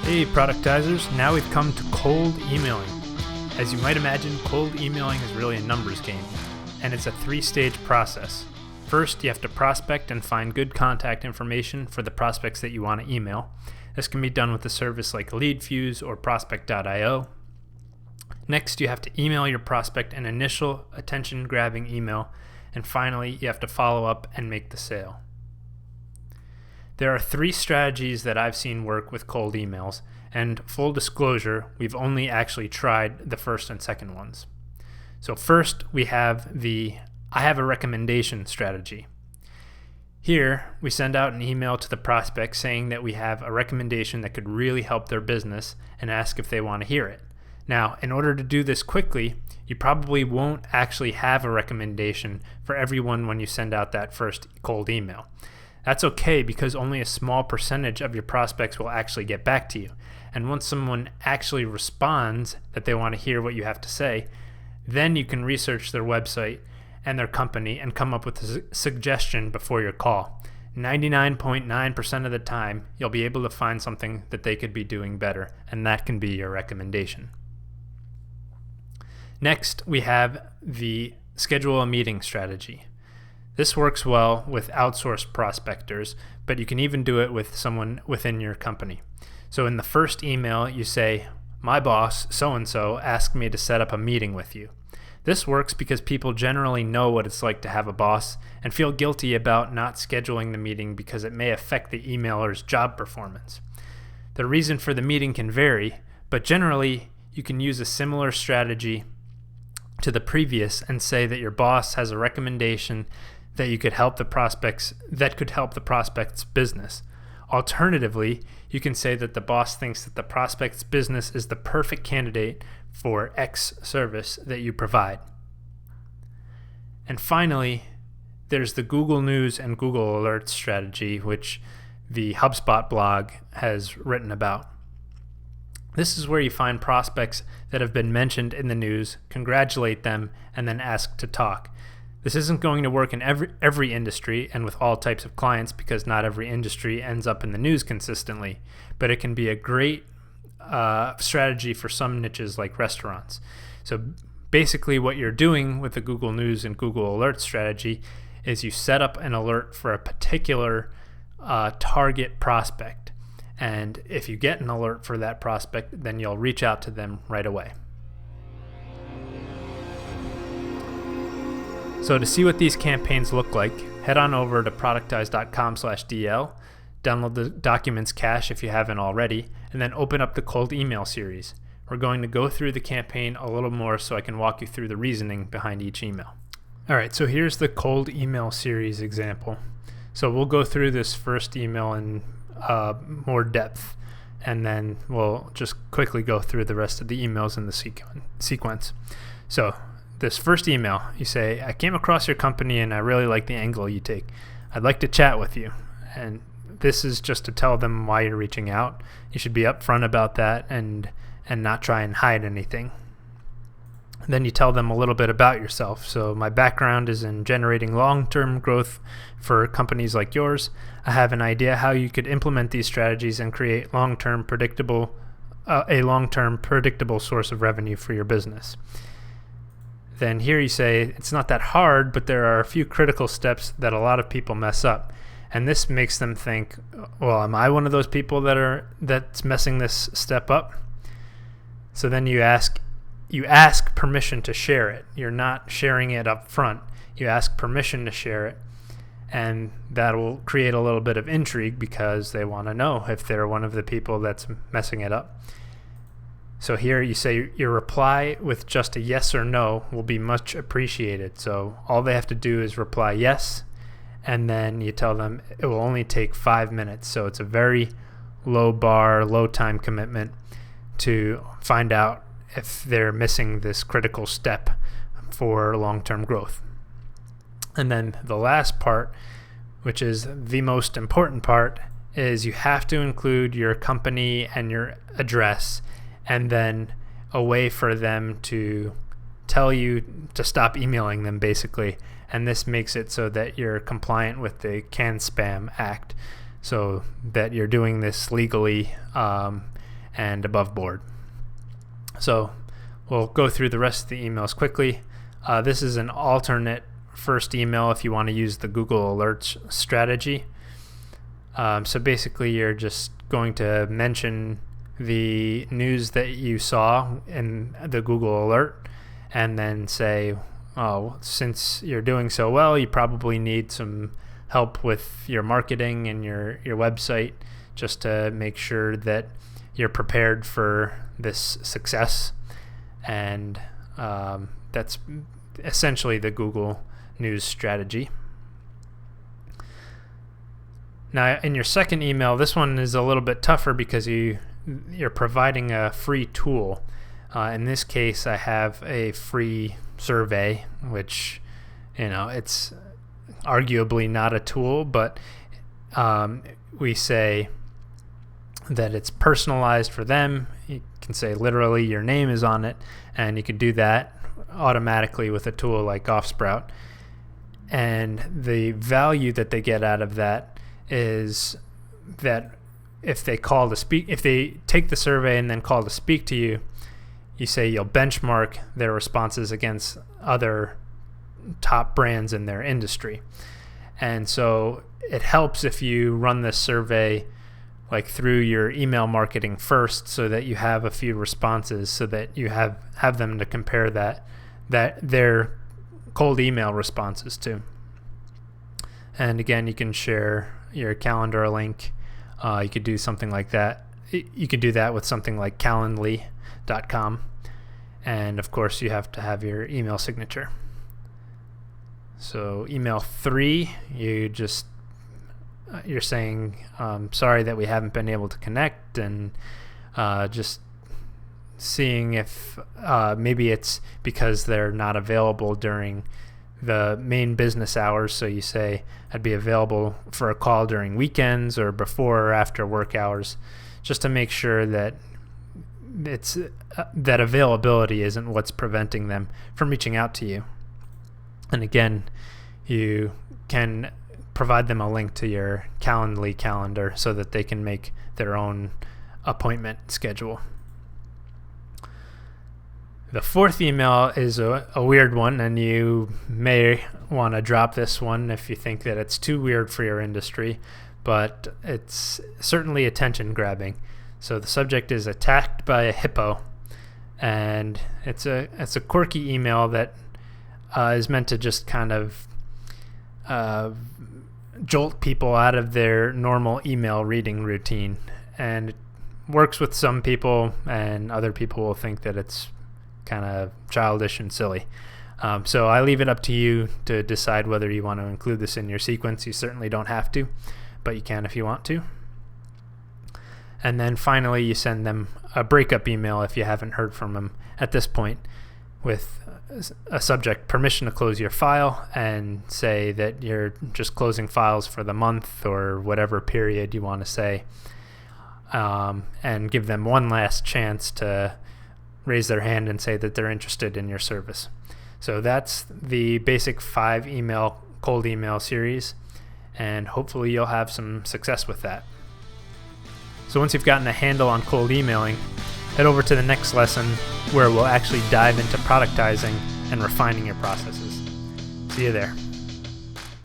Hey productizers, now we've come to cold emailing. As you might imagine, cold emailing is really a numbers game, and it's a 3-stage process. First, you have to prospect and find good contact information for the prospects that you want to email. This can be done with a service like LeadFuse or Prospect.io. Next, you have to email your prospect an initial attention-grabbing email, and finally, you have to follow up and make the sale. There are 3 strategies that I've seen work with cold emails, and full disclosure, we've only actually tried the first and second ones. So first, we have the I have a recommendation strategy. Here, we send out an email to the prospect saying that we have a recommendation that could really help their business and ask if they want to hear it. Now, in order to do this quickly, you probably won't actually have a recommendation for everyone when you send out that first cold email. That's okay because only a small percentage of your prospects will actually get back to you. And once someone actually responds that they want to hear what you have to say, then you can research their website and their company and come up with a suggestion before your call. 99.9% of the time, you'll be able to find something that they could be doing better, and that can be your recommendation. Next, we have the schedule a meeting strategy. This works well with outsourced prospectors, but you can even do it with someone within your company. So in the first email, you say, "My boss, so-and-so, asked me to set up a meeting with you." This works because people generally know what it's like to have a boss and feel guilty about not scheduling the meeting because it may affect the emailer's job performance. The reason for the meeting can vary, but generally you can use a similar strategy to the previous and say that your boss has a recommendation that could help the prospect's business. Alternatively, you can say that the boss thinks that the prospect's business is the perfect candidate for X service that you provide. And finally, there's the Google News and Google Alerts strategy, which the HubSpot blog has written about. This is where you find prospects that have been mentioned in the news, congratulate them, and then ask to talk. This isn't going to work in every industry and with all types of clients because not every industry ends up in the news consistently, but it can be a great strategy for some niches like restaurants. So basically what you're doing with the Google News and Google Alerts strategy is you set up an alert for a particular target prospect. And if you get an alert for that prospect, then you'll reach out to them right away. So to see what these campaigns look like, head on over to productized.com/DL, download the documents cache if you haven't already, and then open up the cold email series. We're going to go through the campaign a little more so I can walk you through the reasoning behind each email. All right, so here's the cold email series example. So we'll go through this first email in more depth, and then we'll just quickly go through the rest of the emails in the sequence. So this first email, you say, "I came across your company and I really like the angle you take. I'd like to chat with you." And this is just to tell them why you're reaching out. You should be upfront about that and not try and hide anything. Then you tell them a little bit about yourself. So my background is in generating long-term growth for companies like yours. I have an idea how you could implement these strategies and create a long-term predictable source of revenue for your business. Then here you say, "It's not that hard, but there are a few critical steps that a lot of people mess up." And this makes them think, well, am I one of those people that's messing this step up? So then you ask permission to share it. You're not sharing it up front. You ask permission to share it, and that will create a little bit of intrigue because they want to know if they're one of the people that's messing it up. So here you say your reply with just a yes or no will be much appreciated. So all they have to do is reply yes, and then you tell them it will only take 5 minutes. So it's a very low bar, low time commitment to find out if they're missing this critical step for long-term growth. And then the last part, which is the most important part, is you have to include your company and your address, and then a way for them to tell you to stop emailing them, basically. And this makes it so that you're compliant with the CAN-SPAM Act, so that you're doing this legally and above board. So we'll go through the rest of the emails quickly. This is an alternate first email if you want to use the Google Alerts strategy. So basically you're just going to mention the news that you saw in the Google Alert and then say, oh, since you're doing so well, you probably need some help with your marketing and your website, just to make sure that you're prepared for this success. And that's essentially the Google News strategy. Now, in your second email, this one is a little bit tougher because you're providing a free tool. In this case, I have a free survey, which, it's arguably not a tool, but we say that it's personalized for them. You can say literally your name is on it, and you can do that automatically with a tool like Offsprout. And the value that they get out of that is that if they take the survey and then call to speak to you, you say you'll benchmark their responses against other top brands in their industry. And so it helps if you run this survey like through your email marketing first, so that you have a few responses, so that you have them to compare that their cold email responses to. And again, you can share your calendar link. You could do something like that. You could do that with something like calendly.com. And of course, you have to have your email signature. So email 3, you're saying, sorry that we haven't been able to connect, and just seeing if maybe it's because they're not available during the main business hours. So you say, I'd be available for a call during weekends or before or after work hours, just to make sure that it's that availability isn't what's preventing them from reaching out to you. And again, you can provide them a link to your Calendly calendar so that they can make their own appointment schedule. The fourth email is a weird one, and you may want to drop this one if you think that it's too weird for your industry, but it's certainly attention grabbing. So the subject is attacked by a hippo, and it's a quirky email that is meant to just kind of jolt people out of their normal email reading routine. And it works with some people, and other people will think that it's kind of childish and silly. So I leave it up to you to decide whether you want to include this in your sequence. You certainly don't have to, but you can if you want to. And then finally, you send them a breakup email if you haven't heard from them at this point, with a subject, permission to close your file, and say that you're just closing files for the month or whatever period you want to say, and give them one last chance to raise their hand and say that they're interested in your service. So that's the basic 5 cold email series, and hopefully you'll have some success with that. So once you've gotten a handle on cold emailing, head over to the next lesson where we'll actually dive into productizing and refining your processes. See you there.